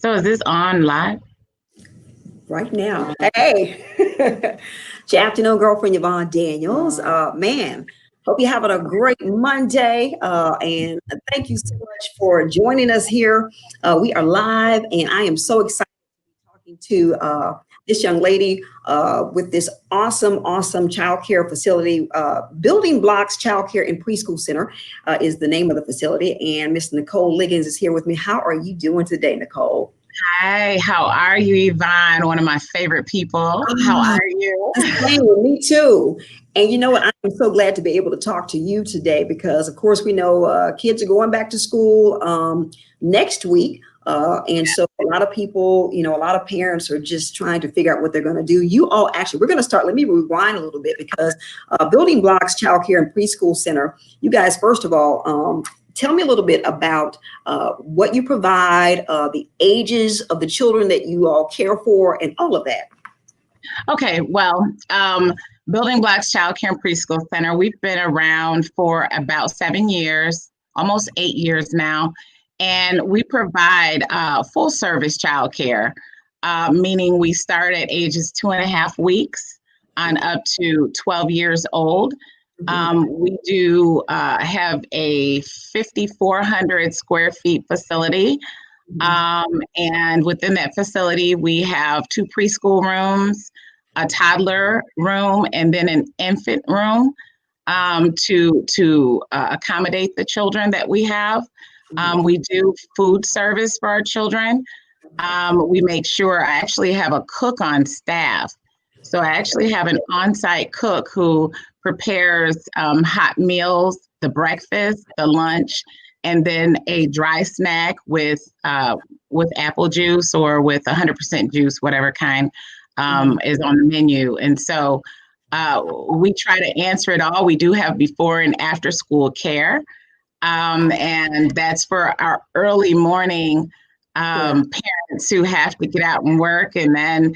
So is this on live? Right now. Hey, it's your afternoon girlfriend, Yvonne Daniels. Man, hope you're having a great Monday. And thank you so much for joining us here. We are live, and I am so excited talking to this young lady with this awesome child care facility. Building Blocks Child Care and Preschool Center is the name of the facility. And Miss Nicole Liggins is here with me. How are you doing today, Nicole? Hi, how are you, Yvonne? One of my favorite people. How Ah, are you? the same, me too. And you know what? I'm so glad to be able to talk to you today because, of course, we know kids are going back to school next week. And so a lot of people, a lot of parents are just trying to figure out what they're going to do. You all actually, we're going to start. Let me rewind a little bit because Building Blocks Child Care and Preschool Center, you guys, first of all, tell me a little bit about what you provide, the ages of the children that you all care for, and all of that. Okay, well, Building Blocks Child Care and Preschool Center, we've been around for about 7 years, almost 8 years now, and we provide full service child care, meaning we start at ages 2.5 weeks on up to 12 years old. We do have a 5,400 square feet facility. And within that facility, we have 2 preschool rooms, a toddler room, and then an infant room to accommodate the children that we have. We do food service for our children. We make sure I actually have a cook on staff. So I actually have an on-site cook who prepares hot meals, the breakfast, the lunch, and then a dry snack with apple juice or with 100% juice, whatever kind is on the menu. And so we try to answer it all. We do have before and after school care. And that's for our early morning parents who have to get out and work. And then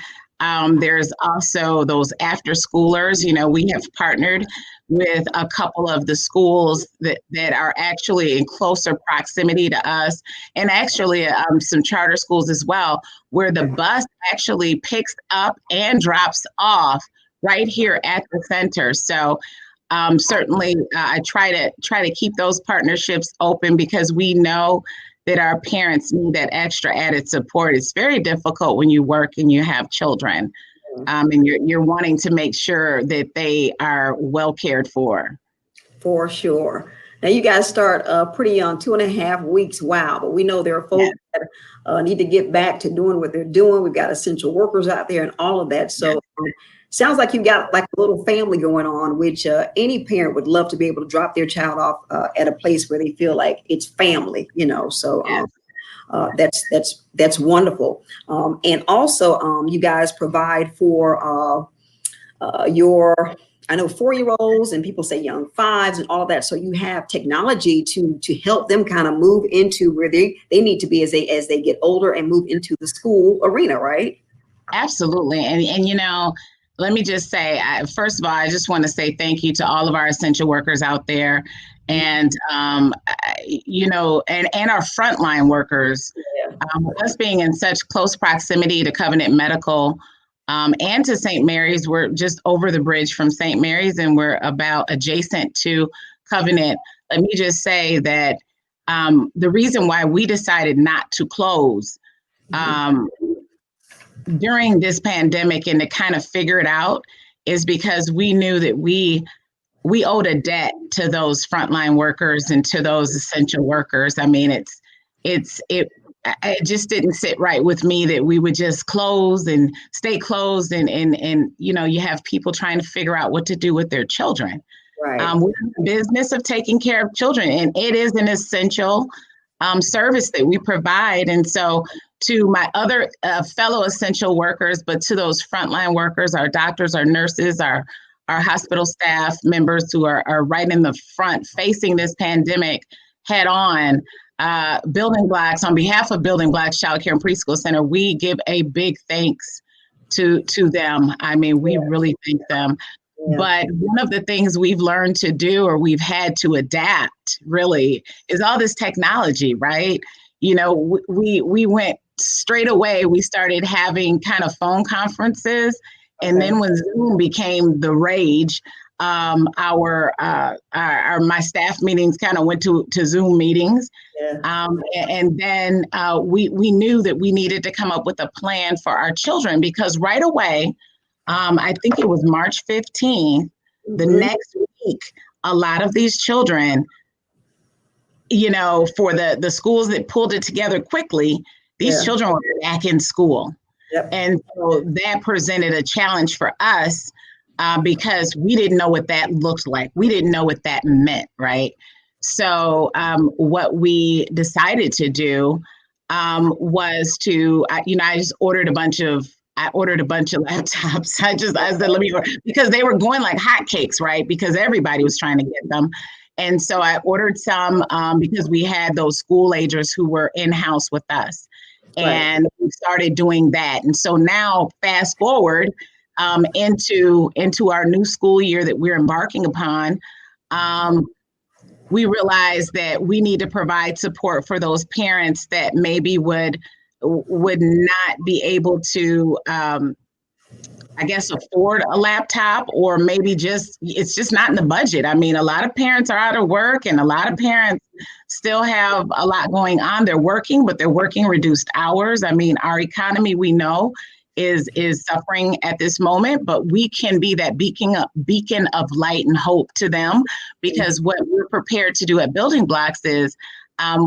there's also those after schoolers. We have partnered with a couple of the schools that are actually in closer proximity to us, and actually some charter schools as well, where the bus actually picks up and drops off right here at the center. So certainly I try to keep those partnerships open because we know that our parents need that extra added support. It's very difficult when you work and you have children, and you're wanting to make sure that they are well cared for. For sure. Now you guys start pretty young, 2.5 weeks. Wow. But we know there are folks that need to get back to doing what they're doing. We've got essential workers out there and all of that. So sounds like you've got like a little family going on, which any parent would love to be able to drop their child off at a place where they feel like it's family, So that's wonderful. And also, you guys provide for I know 4-year-olds and people say young 5s and all that. So you have technology to help them kind of move into where they need to be as they get older and move into the school arena, right? Absolutely. And let me just say, first of all, I just want to say thank you to all of our essential workers out there, and and our frontline workers. Us being in such close proximity to Covenant Medical and to St. Mary's, we're just over the bridge from St. Mary's, and we're about adjacent to Covenant. Let me just say that the reason why we decided not to close during this pandemic and to kind of figure it out is because we knew that we owed a debt to those frontline workers and to those essential workers. I mean, it just didn't sit right with me that we would just close and stay closed and you have people trying to figure out what to do with their children. Right. We're in the business of taking care of children, and it is an essential service that we provide. And so to my other fellow essential workers, but to those frontline workers, our doctors, our nurses, our hospital staff members who are right in the front facing this pandemic head on, Building Blocks, on behalf of Building Blocks Child Care and Preschool Center, we give a big thanks to them. I mean, we really thank them. Yeah. But one of the things we've learned to do, or we've had to adapt really, is all this technology, right? We went straight away, we started having kind of phone conferences. And then when Zoom became the rage, my staff meetings kind of went to Zoom meetings. Yeah. And then we knew that we needed to come up with a plan for our children, because right away, I think it was March 15th, the next week, a lot of these children, for the schools that pulled it together quickly, these children were back in school. Yep. And so that presented a challenge for us, because we didn't know what that looked like. We didn't know what that meant, right? So what we decided to do was to, I ordered a bunch of laptops. I said, let me order, because they were going like hotcakes, right? Because everybody was trying to get them. And so I ordered some because we had those school agers who were in-house with us. And we started doing that. And so now, fast forward into our new school year that we're embarking upon, we realized that we need to provide support for those parents that maybe would not be able to, afford a laptop, or maybe it's just not in the budget. I mean, a lot of parents are out of work, and a lot of parents still have a lot going on. They're working, but they're working reduced hours. I mean, our economy, we know, is suffering at this moment, but we can be that beacon of light and hope to them, because what we're prepared to do at Building Blocks is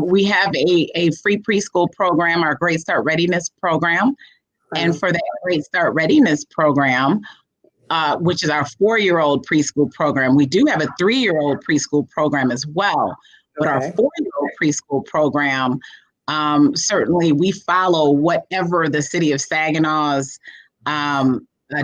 we have a free preschool program, our Great Start Readiness program. And for that Great Start Readiness program, which is our 4-year-old preschool program, we do have a 3-year-old preschool program as well. But our 4-year-old preschool program, certainly we follow whatever the city of Saginaw's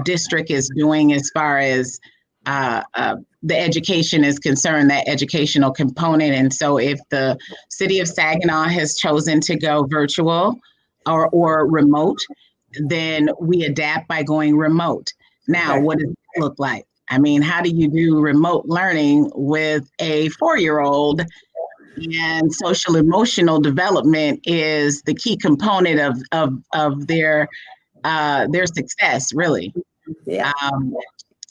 district is doing as far as the education is concerned, that educational component. And so if the city of Saginaw has chosen to go virtual or remote, then we adapt by going remote. Now, what does that look like? I mean, how do you do remote learning with a 4-year-old? And social emotional development is the key component of their success, really. Yeah.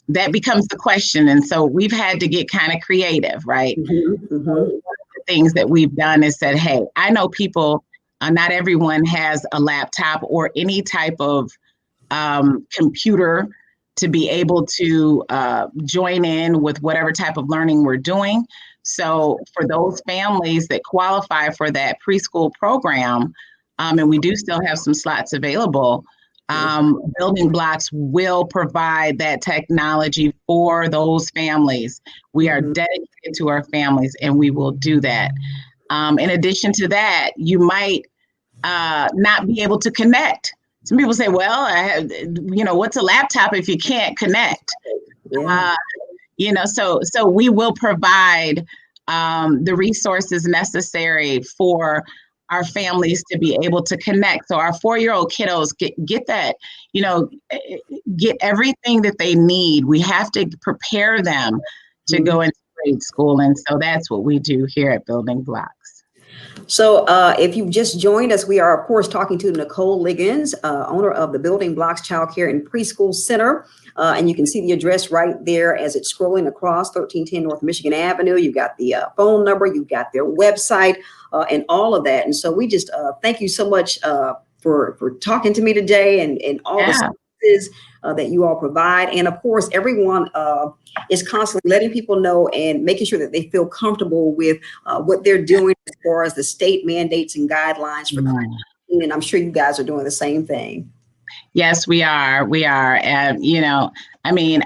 That becomes the question. And so we've had to get kind of creative, right? One of the things that we've done is said, hey, I know people, not everyone has a laptop or any type of computer to be able to join in with whatever type of learning we're doing. So for those families that qualify for that preschool program, and we do still have some slots available, Building Blocks will provide that technology for those families. We are dedicated to our families, and we will do that. In addition to that, you might not be able to connect. Some people say, well, what's a laptop if you can't connect? So we will provide the resources necessary for our families to be able to connect. So our 4-year-old kiddos get that, get everything that they need. We have to prepare them to go into grade school. And so that's what we do here at Building Blocks. So if you've just joined us, we are, of course, talking to Nicole Liggins, owner of the Building Blocks Childcare and Preschool Center. And you can see the address right there as it's scrolling across 1310 North Michigan Avenue. You've got the phone number, you've got their website, and all of that. And so we just thank you so much for talking to me today, and all the services that you all provide. And of course, everyone is constantly letting people know and making sure that they feel comfortable with what they're doing as far as the state mandates and guidelines for COVID-19. And I'm sure you guys are doing the same thing. Yes, we are. We are. And, I mean,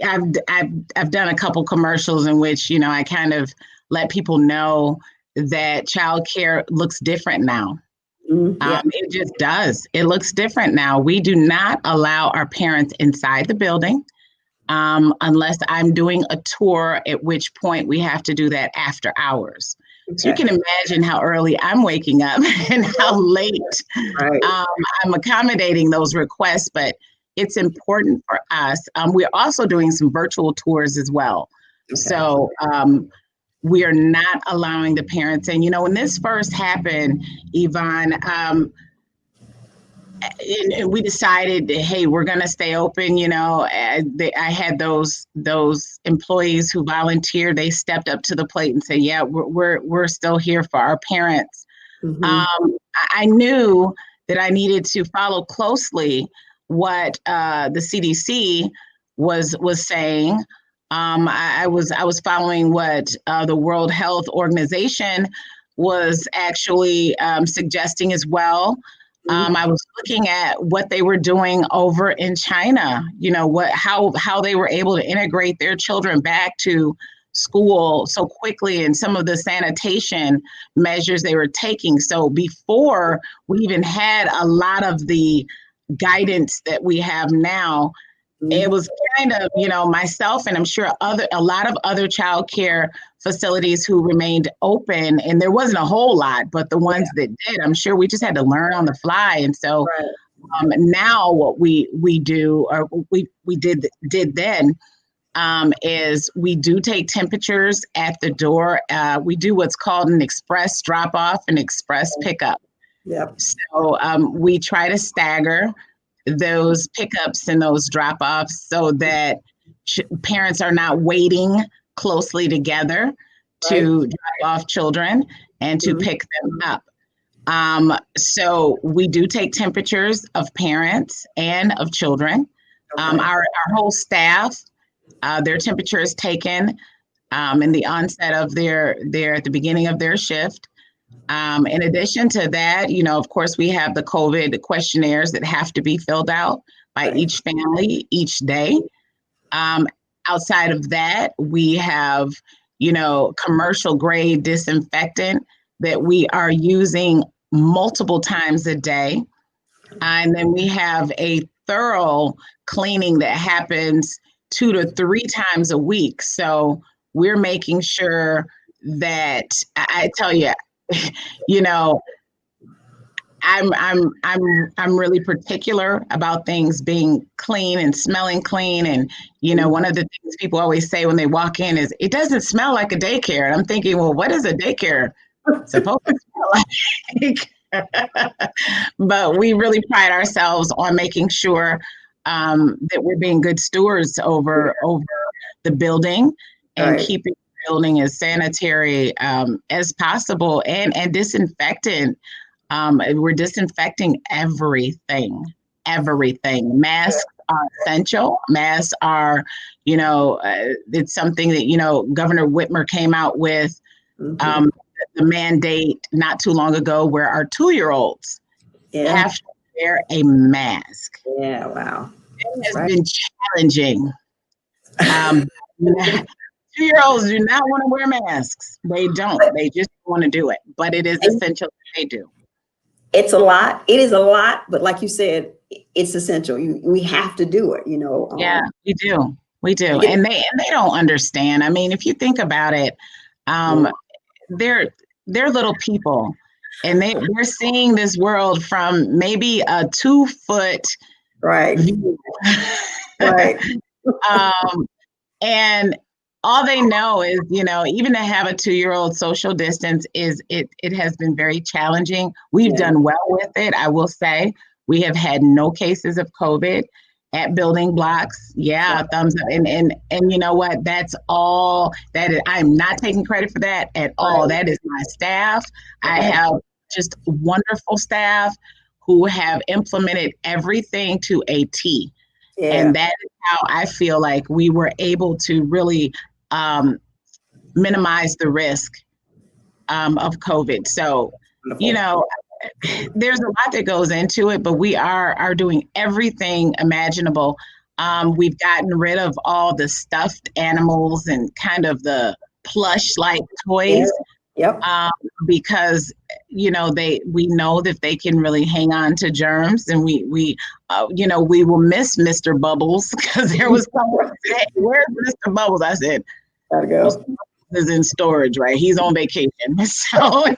I've done a couple commercials in which, I kind of let people know that childcare looks different now. It just does. It looks different now. We do not allow our parents inside the building unless I'm doing a tour, at which point we have to do that after hours. So you can imagine how early I'm waking up and how late I'm accommodating those requests, but it's important for us. We're also doing some virtual tours as well. So we are not allowing the parents. And, when this first happened, Yvonne, and we decided, hey, we're going to stay open. I had those employees who volunteered. They stepped up to the plate and said, yeah, we're still here for our parents. I knew that I needed to follow closely what the CDC was saying. I was following what the World Health Organization was actually suggesting as well. I was looking at what they were doing over in China. How they were able to integrate their children back to school so quickly, and some of the sanitation measures they were taking. So before we even had a lot of the guidance that we have now, it was kind of, myself, and I'm sure a lot of other childcare facilities who remained open, and there wasn't a whole lot, but the ones that did, I'm sure we just had to learn on the fly. And so now what we do, or we did then, is we do take temperatures at the door. We do what's called an express drop off and express pickup. Yep. So we try to stagger those pickups and those drop offs so that parents are not waiting closely together to drop off children and to pick them up. So we do take temperatures of parents and of children. Our whole staff, their temperature is taken in the onset of their at the beginning of their shift. In addition to that, of course, we have the COVID questionnaires that have to be filled out by each family each day. Outside of that, we have, commercial grade disinfectant that we are using multiple times a day. And then we have a thorough cleaning that happens 2 to 3 times a week. So we're making sure that, I tell you, I'm really particular about things being clean and smelling clean. And, one of the things people always say when they walk in is, it doesn't smell like a daycare. And I'm thinking, well, what is a daycare supposed to smell like? But we really pride ourselves on making sure that we're being good stewards over the building and keeping the building as sanitary as possible, and disinfectant. We're disinfecting everything. Masks are essential. Masks are, it's something that, Governor Whitmer came out with the mandate not too long ago, where our 2-year-olds have to wear a mask. Yeah, wow. It has been challenging. 2-year-olds do not want to wear masks. They don't. They just want to do it. But it is essential that they do. It's a lot. It is a lot. But like you said, it's essential. We have to do it, Yeah, we do. We do. And they don't understand. I mean, if you think about it, they're little people. And they're seeing this world from maybe a 2-foot view. And all they know is, even to have a 2-year-old, social distance it has been very challenging. We've done well with it. I will say we have had no cases of COVID at building blocks. Thumbs up. And you know what? That's all that is. I'm not taking credit for that at all. That is my staff. I have just wonderful staff who have implemented everything to a T. And that is how I feel like we were able to really minimize the risk of COVID. So, there's a lot that goes into it, but we are doing everything imaginable. We've gotten rid of all the stuffed animals and kind of the plush-like toys. Because we know that they can really hang on to germs, and we will miss Mr. Bubbles, because there was someone said, "Where's Mr. Bubbles?" I said, "Gotta go. Is in storage, right? He's on vacation." So and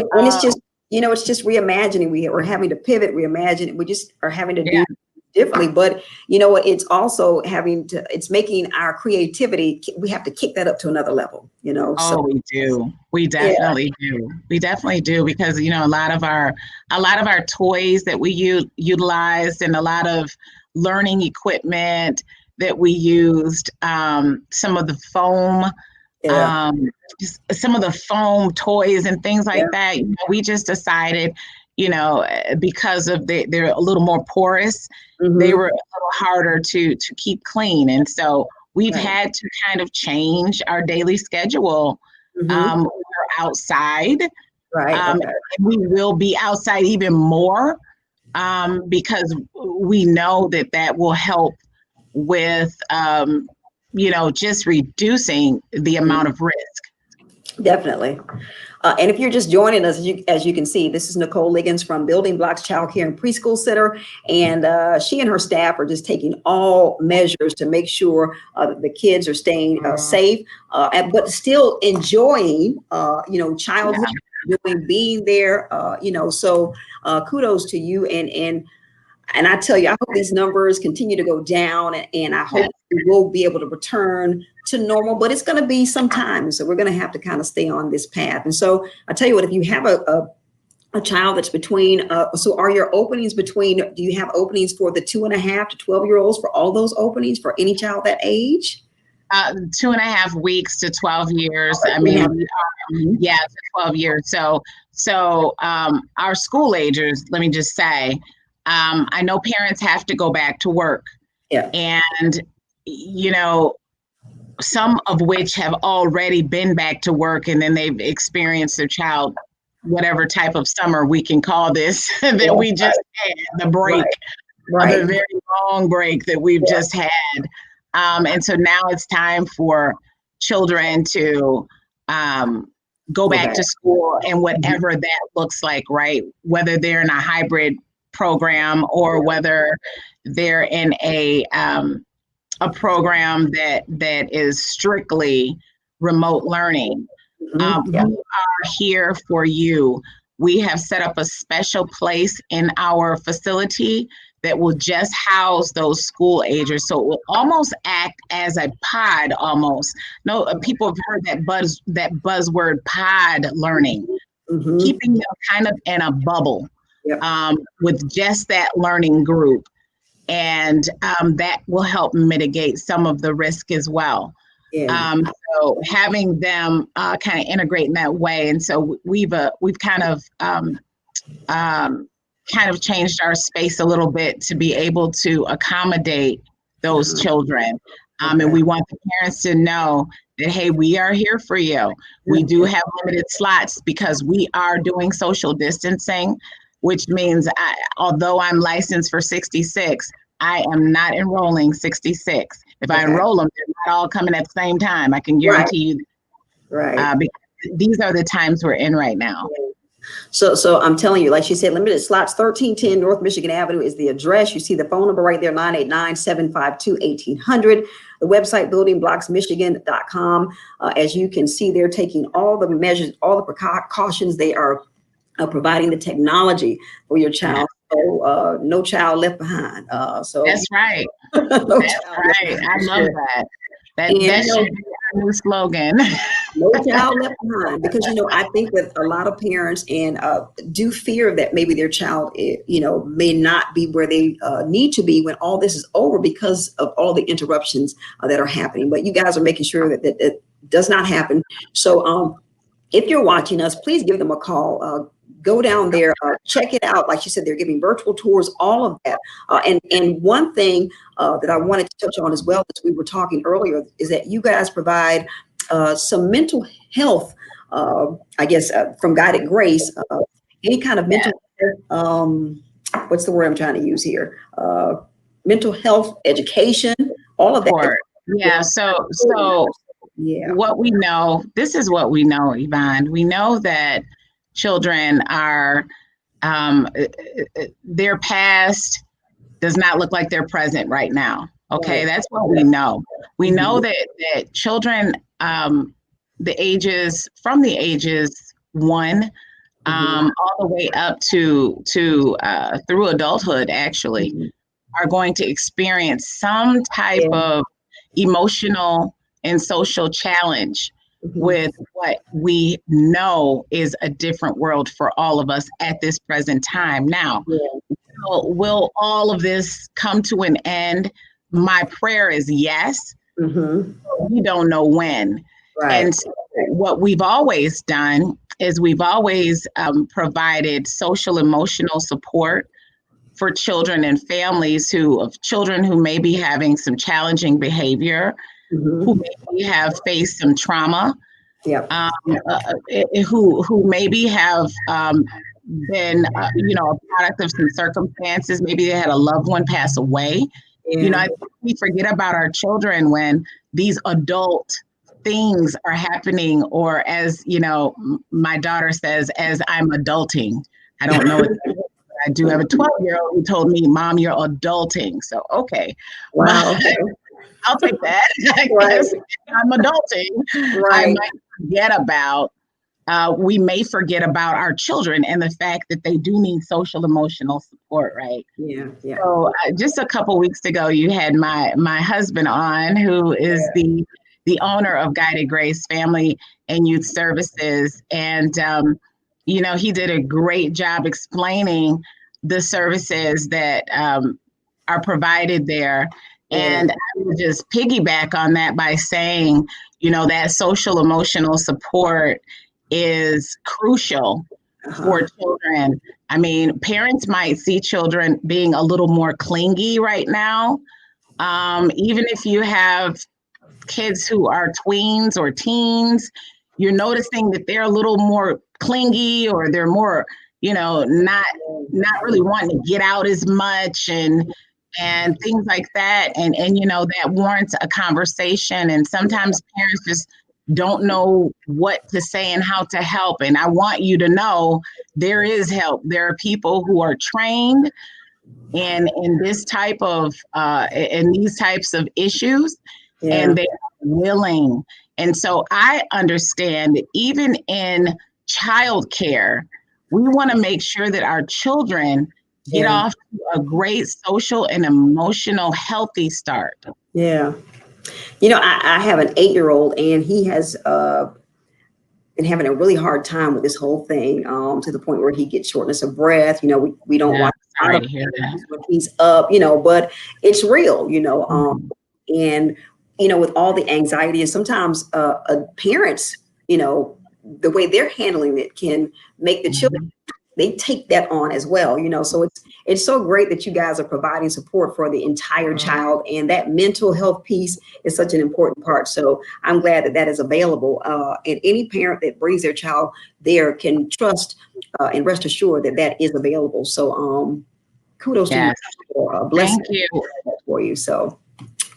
it's just it's just reimagining. We're having to pivot, reimagine. We just are having to do differently. But you know what? It's also it's making our creativity. We have to kick that up to another level, you know? So Oh, we do. We yeah, definitely do. We definitely do because a lot of our toys that we utilized and a lot of learning equipment that we used, some of the foam, yeah, um, some of the foam toys and things yeah. like that. We just decided, because of they're a little more porous, they Hmm. were a little harder to keep clean, and so we've Right. had to kind of change our daily schedule. Hmm. We're outside, Right. um, Okay. and we will be outside even more because we know that that will help with, just reducing the amount of risk. Definitely. And if you're just joining us, as you can see, this is Nicole Liggins from Building Blocks Childcare and Preschool Center. And she and her staff are just taking all measures to make sure that the kids are staying safe, but still enjoying, childhood, Yeah. enjoying being there, so kudos to you. And I tell you, I hope these numbers continue to go down, and I Yeah. hope we will be able to return to normal, but it's going to be some time. So we're going to have to kind of stay on this path. And so I tell you what, if you have a child that's between, so are your openings between, do you have openings for the 2.5 to 12-year-olds for all those openings for any child that age? 2.5 weeks to 12 years. I Yeah. mean, yeah, for 12 years. So our school agers, let me just say, I know parents have to go back to work, Yeah. and you know, some of which have already been back to work, and then they've experienced their child, whatever type of summer we can call this, that we just had, the break, Right. the Right. very long break that we've Yeah. just had. And so now it's time for children to go Go back back. to school and Mhm. whatever that looks like, right? Whether they're in a hybrid program or whether they're in a program that is strictly remote learning. Mhm. Yeah. We are here for you. We have set up a special place in our facility that will just house those school agers. So it will almost act as a pod almost. No, people have heard that buzzword pod learning, Mhm. keeping them kind of in a bubble Yep. with just that learning group. And that will help mitigate some of the risk as well. Yeah. So having them kind of integrate in that way, and so we've kind of changed our space a little bit to be able to accommodate those Uh-huh. children. And Okay. we want the parents to know that, hey, we are here for you. We do have limited slots because we are doing social distancing, which means although I'm licensed for 66, I am not enrolling 66. If I Okay. enroll them, they're not all coming at the same time. I can Right. guarantee you, Right. because these are the times we're in right now. So I'm telling you, like she said, limited slots, 1310 North Michigan Avenue is the address. You see the phone number right there, 989-752-1800. The website, buildingblocksmichigan.com. As you can see, they're taking all the measures, all the precautions. They are providing the technology for your child. So no child left behind. That's right. No That's child left right. behind. I love that. And That should be our new slogan. no child left behind, because I think that a lot of parents and do fear that maybe their child may not be where they need to be when all this is over because of all the interruptions that are happening. But you guys are making sure that it does not happen. So if you're watching us, please give them a call. Go down there, check it out. Like you said, they're giving virtual tours, all of that. And one thing that I wanted to touch on as well, as we were talking earlier, is that you guys provide some mental health, I guess, from Guided Grace, any kind of mental what's the word I'm trying to use here? Mental health education, all of that. Support. Yeah. So Yeah. what we know, this is what we know, Yvonne. We know that children are, their past does not look like their present right now. Okay, Right. that's what we know. We know Mhm. that children, from the ages 1, Mhm. all the way up to through adulthood, actually, Mhm. are going to experience some type Yeah. of emotional and social challenge with what we know is a different world for all of us at this present time. Now, Yeah. will all of this come to an end? My prayer is yes. Mm-hmm. We don't know when. Right. And so what we've always done is we've always provided social emotional support for children and families of children who may be having some challenging behavior, who Mm-hmm. maybe have faced some trauma, Yep. who maybe have been, a product of some circumstances. Maybe they had a loved one pass away. Yeah. I think we forget about our children when these adult things are happening, or as, my daughter says, as I'm adulting. I don't know what that is, but I do have a 12-year-old who told me, Mom, you're adulting. So, okay. But Wow. I'll take that. I Right. guess I'm adulting. I Right. might forget about, we may forget about our children and the fact that they do need social emotional support, right? Yeah. Yeah. So just a couple weeks ago, you had my husband on, who is the owner of Guided Grace Family and Youth Services, and he did a great job explaining the services that are provided there. Yeah. And I would just piggyback on that by saying, that social emotional support is crucial for Uh-huh. children. I mean, parents might see children being a little more clingy right now. Even if you have kids who are tweens or teens, you're noticing that they're a little more clingy, or they're more, not really wanting to get out as much, and things like that. And that warrants a conversation. And sometimes parents just don't know what to say and how to help. And I want you to know there is help. There are people who are trained in this type of in these types of issues, Yeah. and they are willing. And so I understand that even in childcare, we want to make sure that our children get Yeah. off to a great social and emotional healthy start. Yeah. I have an 8-year-old, and he has been having a really hard time with this whole thing, to the point where he gets shortness of breath. We don't Yeah, watch a lot sorry of to hear that. when he's up, but it's real, Mhm. and with all the anxiety, and sometimes parents, the way they're handling it can make the children, Mhm. they take that on as well, so it's so great that you guys are providing support for the entire child, and that mental health piece is such an important part. So I'm glad that that is available, and any parent that brings their child there can trust and rest assured that that is available. So kudos to you Yes. for Thank blessing you. for you. So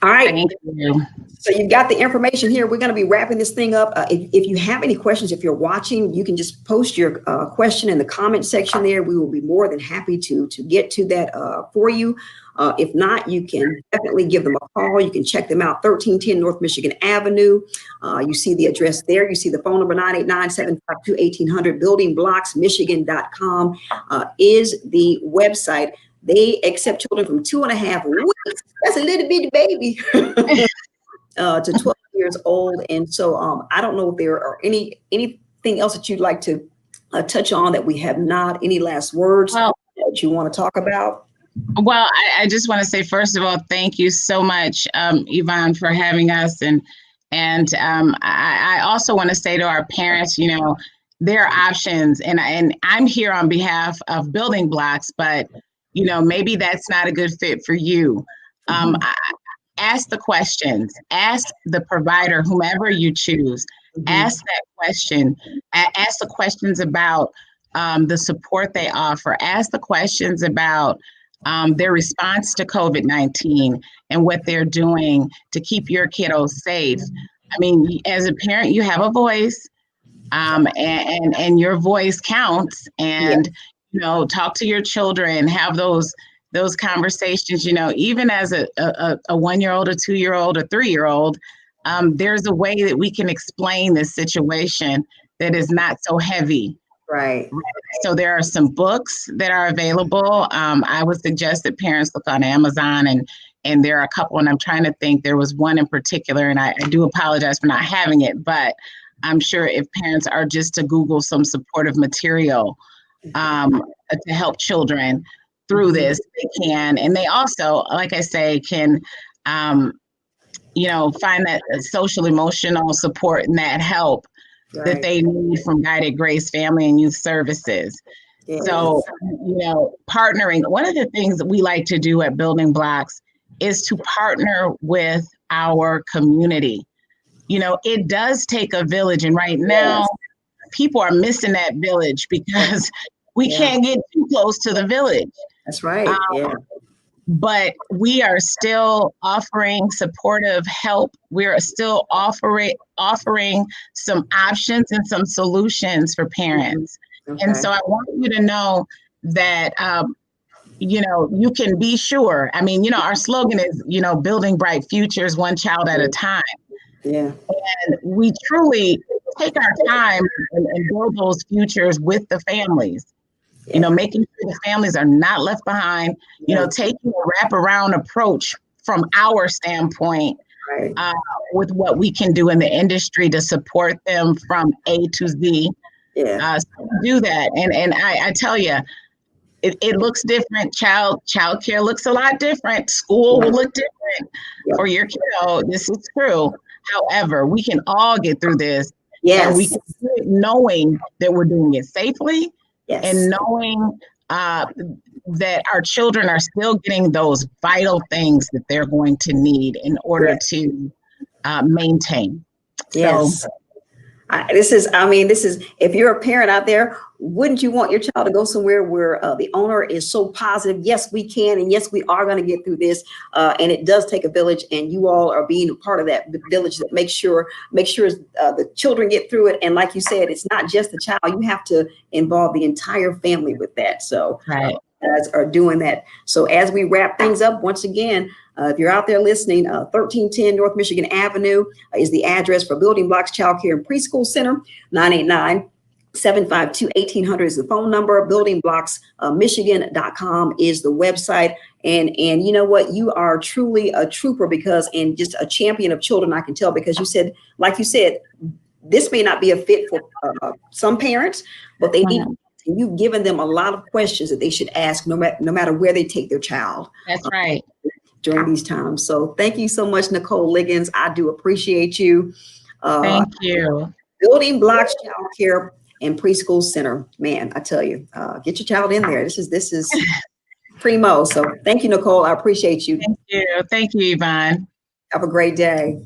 all right. Thank you. So you've got the information here. We're going to be wrapping this thing up. If you have any questions, if you're watching, you can just post your question in the comment section there. We will be more than happy to get to that for you. If not, you can definitely give them a call. You can check them out, 1310 North Michigan Avenue. You see the address there. You see the phone number, 989-752-1800. buildingblocksmichigan.com is the website. They accept children from 2.5 weeks. That's a little bitty baby. To 12 years old. And so I don't know if there are anything else that you'd like to touch on that we have not. Any last words Well, that you want to talk about? Well, I just want to say, first of all, thank you so much, Yvonne, for having us. And I also want to say to our parents, there are options. And I'm here on behalf of Building Blocks, but, maybe that's not a good fit for you. Ask the questions, ask the provider, whomever you choose, ask that question, ask the questions about the support they offer, ask the questions about their response to COVID-19 and what they're doing to keep your kiddos safe. I mean, as a parent, you have a voice, and your voice counts. Yeah. And talk to your children, have those conversations. Even as a 1-year-old, a 2-year-old, a 3-year-old, there's a way that we can explain this situation that is not so heavy Right. So there are some books that are available. I would suggest that parents look on Amazon, and there are a couple, and I'm trying to think. There was one in particular, and I do apologize for not having it, but I'm sure if parents are just to Google some supportive material to help children through this, they can. And they also, like I say, can find that social emotional support and that help that they need from Guided Grace Family and Youth Services. Yes. So, partnering, one of the things that we like to do at Building Blocks is to partner with our community. It does take a village, and right now people are missing that village because we can't get too close to the village. That's right. But we are still offering supportive help. We're still offering some options and some solutions for parents. And so I want you to know that, you can be sure. I mean, our slogan is, building bright futures, one child at a time. Yeah. And we truly take our time and build those futures with the families. Making sure the families are not left behind, taking a wraparound approach from our standpoint with what we can do in the industry to support them from A to Z. So do that. And I tell you, it looks different. Childcare looks a lot different. School will look different for your kiddo. This is true. However, we can all get through this. And we can do it knowing that we're doing it safely. And knowing that our children are still getting those vital things that they're going to need in order to maintain. Yes. So, this is, if you're a parent out there, wouldn't you want your child to go somewhere where the owner is so positive? Yes, we can. And yes, we are going to get through this. And it does take a village, and you all are being a part of that village that makes sure the children get through it. And like you said, it's not just the child. You have to involve the entire family with that. So guys are doing that. So as we wrap things up, once again, if you're out there listening, 1310 North Michigan Avenue is the address for Building Blocks Childcare and Preschool Center. 989-752-1800 is the phone number. buildingblocksmichigan.com is the website. And you know what? You are truly a trooper and just a champion of children, I can tell, because like you said, this may not be a fit for some parents, but they need. You've given them a lot of questions that they should ask no matter where they take their child. That's right. During these times. So thank you so much, Nicole Liggins. I do appreciate you. Thank you. Building Blocks Childcare and Preschool Center. Man, I tell you, get your child in there. This is primo. So thank you, Nicole. I appreciate you. Thank you. Thank you, Yvonne. Have a great day.